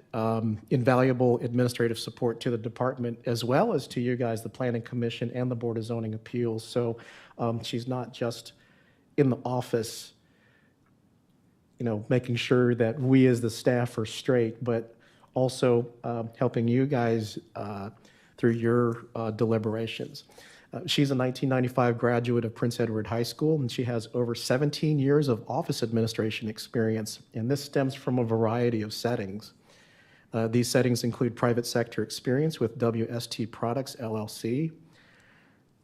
Speaker 4: invaluable administrative support to the department, as well as to you guys, the Planning Commission and the Board of Zoning Appeals. So she's not just in the office, making sure that we as the staff are straight, but also helping you guys through your deliberations. She's a 1995 graduate of Prince Edward High School, and she has over 17 years of office administration experience, and this stems from a variety of settings. These settings include private sector experience with WST Products, LLC,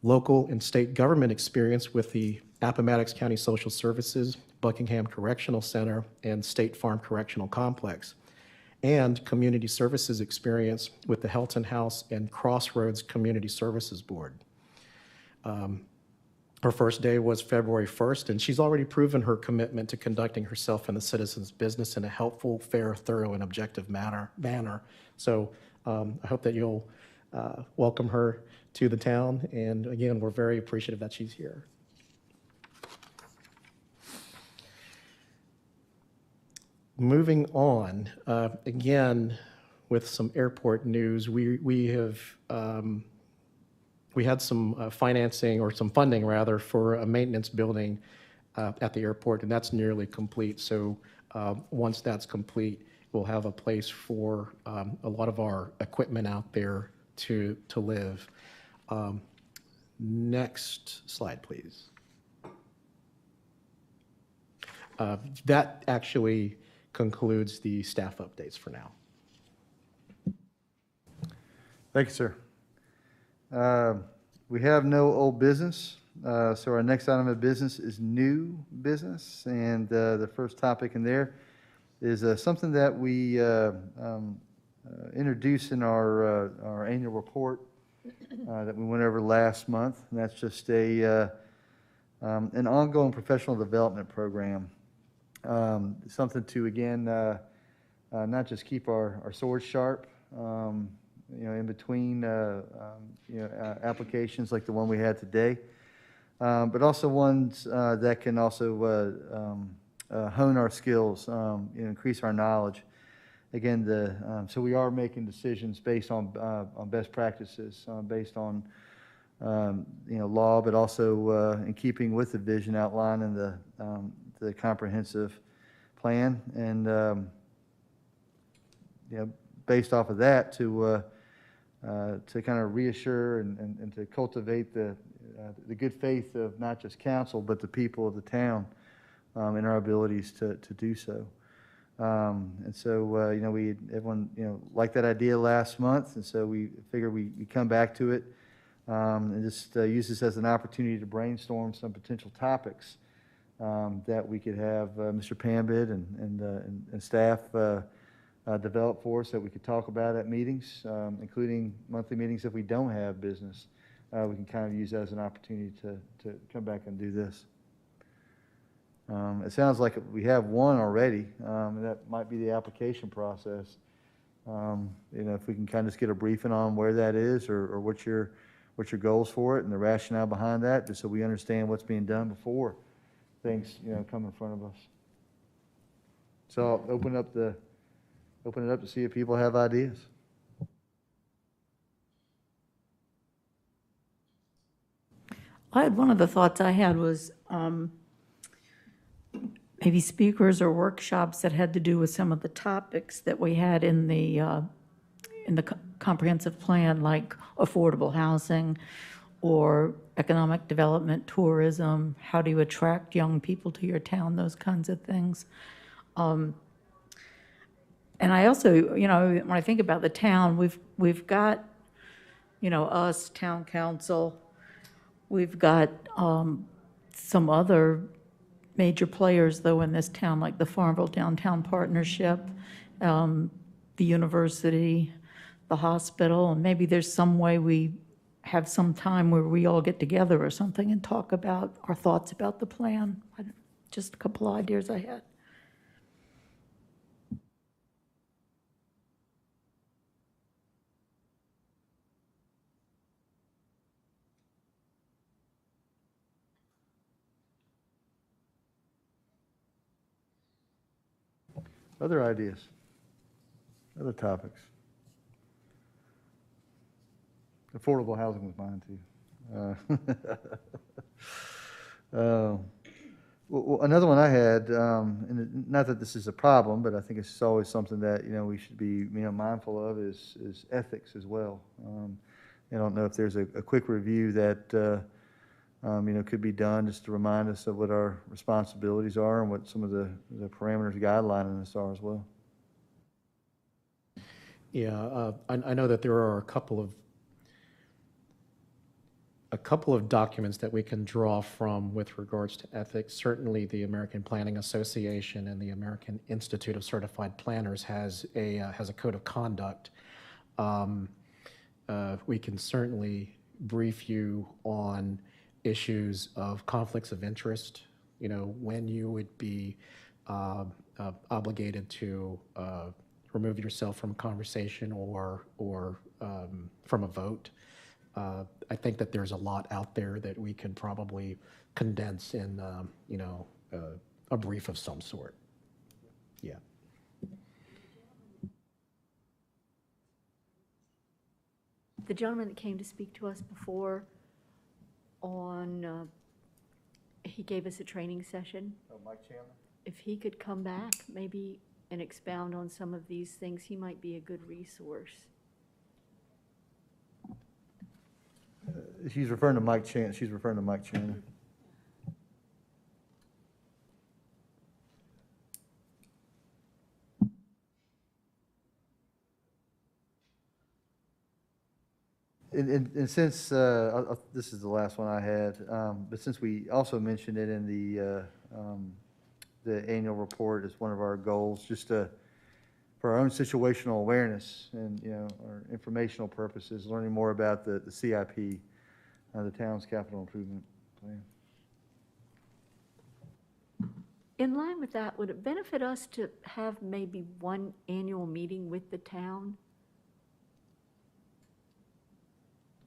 Speaker 4: local and state government experience with the Appomattox County Social Services, Buckingham Correctional Center, and State Farm Correctional Complex, and community services experience with the Helton House and Crossroads Community Services Board. Her first day was February 1st, and she's already proven her commitment to conducting herself in the citizen's business in a helpful, fair, thorough, and objective manner. So I hope that you'll welcome her to the town, and again, we're very appreciative that she's here. Moving on, again, with some airport news, we had some financing, or some funding rather, for a maintenance building at the airport, and that's nearly complete. So Once that's complete, we'll have a place for a lot of our equipment out there to live. Next slide, please. That actually concludes the staff updates for now.
Speaker 1: Thank you, sir. We have no old business, so our next item of business is new business, and the first topic in there is something that we introduced in our annual report that we went over last month, and that's just an ongoing professional development program. Something to, again, not just keep our swords sharp, in between, applications like the one we had today, but also ones that can also hone our skills, increase our knowledge. Again, so we are making decisions based on best practices, based on law, but also in keeping with the vision outlined in the comprehensive plan, and based off of that to kind of reassure and to cultivate the good faith of not just council but the people of the town in our abilities to do so. And so everyone liked that idea last month, and so we figure we come back to it and just use this as an opportunity to brainstorm some potential topics that we could have Mr. Pambid and staff develop for us that we could talk about at meetings, including monthly meetings if we don't have business. We can kind of use that as an opportunity to come back and do this. It sounds like we have one already. That might be the application process. If we can kind of just get a briefing on where that is or what's your goals for it and the rationale behind that, just so we understand what's being done before things come in front of us. So I'll open it up to see if people have ideas.
Speaker 8: One of the thoughts I had was maybe speakers or workshops that had to do with some of the topics that we had in the comprehensive plan, like affordable housing or economic development, tourism, how do you attract young people to your town, those kinds of things. And I also, when I think about the town, we've got, us, town council, we've got some other major players, though, in this town, like the Farmville Downtown Partnership, the university, the hospital, and maybe there's some way we have some time where we all get together or something and talk about our thoughts about the plan. Just a couple of ideas I had.
Speaker 1: Other ideas, other topics. Affordable housing was mine too. Well, another one I had, and not that this is a problem, but I think it's always something that we should be mindful of is ethics as well. I don't know if there's a quick review that could be done just to remind us of what our responsibilities are and what some of the parameters guidelining us are as well.
Speaker 4: Yeah, I know that there are a couple of documents that we can draw from with regards to ethics. Certainly, the American Planning Association and the American Institute of Certified Planners has a code of conduct. We can certainly brief you on issues of conflicts of interest, when you would be obligated to remove yourself from a conversation or from a vote. I think that there's a lot out there that we can probably condense in, a brief of some sort. Yeah.
Speaker 3: The gentleman that came to speak to us before he gave us a training session.
Speaker 1: Oh, Mike Chandler?
Speaker 3: if he could come back, maybe, and expound on some of these things, he might be a good resource.
Speaker 1: She's referring to Mike Chan, she's referring to Mike Chandler. And since, this is the last one I had, but since we also mentioned it in the annual report as one of our goals, just to, for our own situational awareness and, you know, our informational purposes, learning more about the CIP, the town's capital improvement plan.
Speaker 3: In line with that, would it benefit us to have maybe one annual meeting with the town?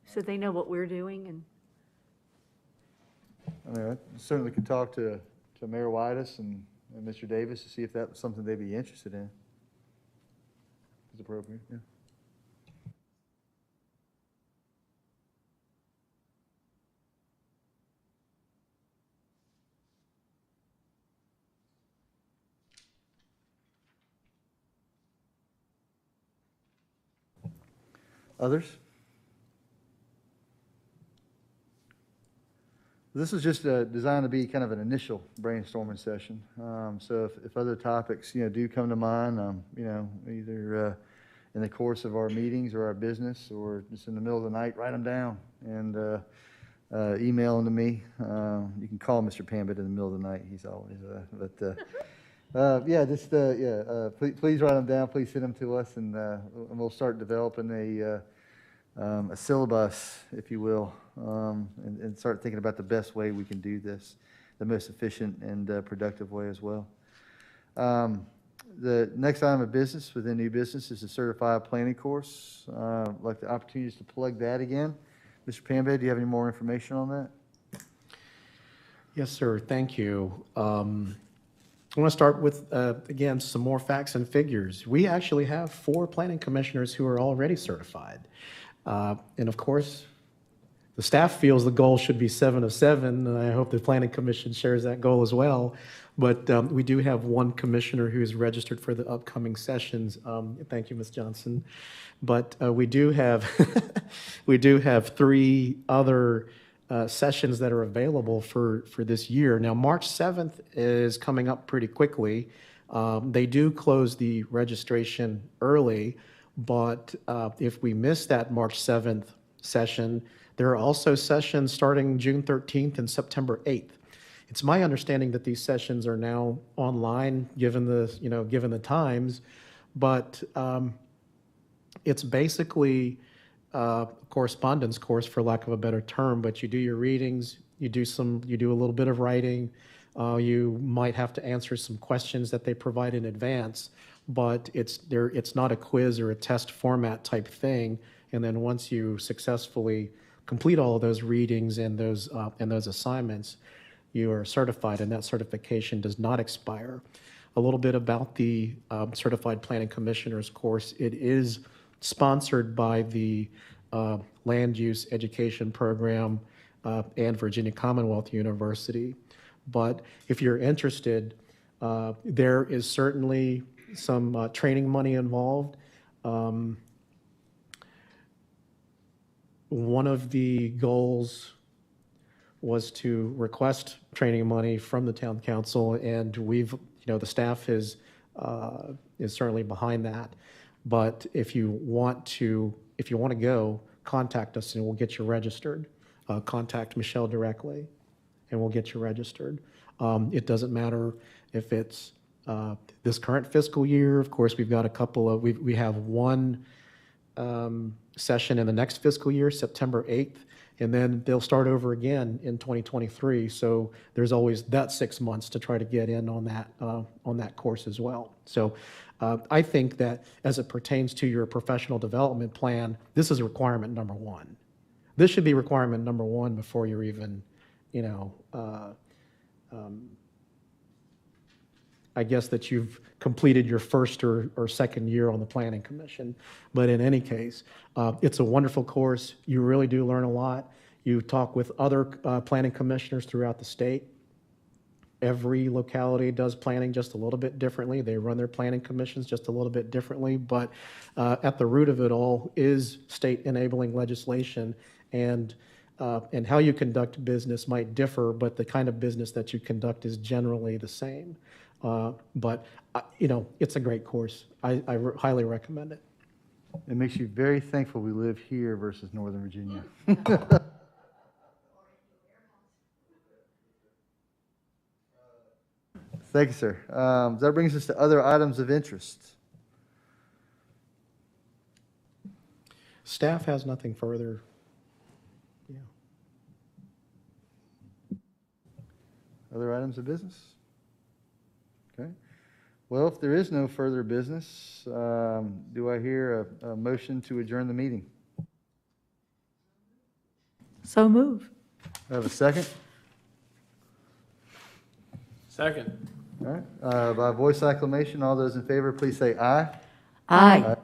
Speaker 3: So they know what we're doing and,
Speaker 1: I mean, I certainly could talk to Mayor Whitus and Mr. Davis to see if that was something they'd be interested in. It's appropriate, yeah. Others? This is just designed to be kind of an initial brainstorming session. So if other topics, you know, do come to mind, you know, either in the course of our meetings or our business, or just in the middle of the night, write them down and email them to me. You can call Mr. Pambit in the middle of the night. He's always, yeah, just, please write them down. Please send them to us, and we'll start developing a syllabus, if you will, and start thinking about the best way we can do this, the most efficient and productive way as well. The next item of business within new business is the certified planning course. I'd like the opportunities to plug that again. Mr. Pambay, do you have any more information on that?
Speaker 4: Yes, sir. Thank you. I want to start with, again, some more facts and figures. We actually have 4 planning commissioners who are already certified. And of course, the staff feels the goal should be 7 of 7, and I hope the Planning Commission shares that goal as well. But we do have 1 commissioner who is registered for the upcoming sessions. Thank you, Ms. Johnson. But we do have we do have 3 other sessions that are available for this year. Now, March 7th is coming up pretty quickly. They do close the registration early, but if we miss that March 7th session, there are also sessions starting June 13th and September 8th. It's my understanding that these sessions are now online, given the times, but it's basically a correspondence course, for lack of a better term. But you do your readings, you do a little bit of writing, you might have to answer some questions that they provide in advance, but it's not a quiz or a test format type thing. And then once you successfully complete all of those readings and those assignments, you are certified, and that certification does not expire. A little bit about the Certified Planning Commissioners course. It is sponsored by the Land Use Education Program and Virginia Commonwealth University. But if you're interested, there is certainly some training money involved. One of the goals was to request training money from the town council, and the staff is certainly behind that. But if you want to go, contact us and we'll get you registered. Contact Michelle directly, and we'll get you registered. It doesn't matter if it's this current fiscal year. Of course, we've got a couple of we have 1 session in the next fiscal year, September 8th. And then they'll start over again in 2023. So there's always that 6 months to try to get in on that course as well. So I think that as it pertains to your professional development plan, this is requirement number 1. This should be requirement number 1 before you're even, I guess that you've completed your first or second year on the Planning Commission. But in any case, it's a wonderful course. You really do learn a lot. You talk with other planning commissioners throughout the state. Every locality does planning just a little bit differently. They run their planning commissions just a little bit differently, but at the root of it all is state enabling legislation, and how you conduct business might differ, but the kind of business that you conduct is generally the same. But, it's a great course. I highly recommend it.
Speaker 1: It makes you very thankful we live here versus Northern Virginia. Thank you, sir. That brings us to other items of interest.
Speaker 4: Staff has nothing further. Yeah.
Speaker 1: Other items of business? Okay. Well, if there is no further business, do I hear a motion to adjourn the meeting?
Speaker 8: So move.
Speaker 1: I have a second?
Speaker 7: Second.
Speaker 1: All right. By voice acclamation, all those in favor, please say aye.
Speaker 8: Aye.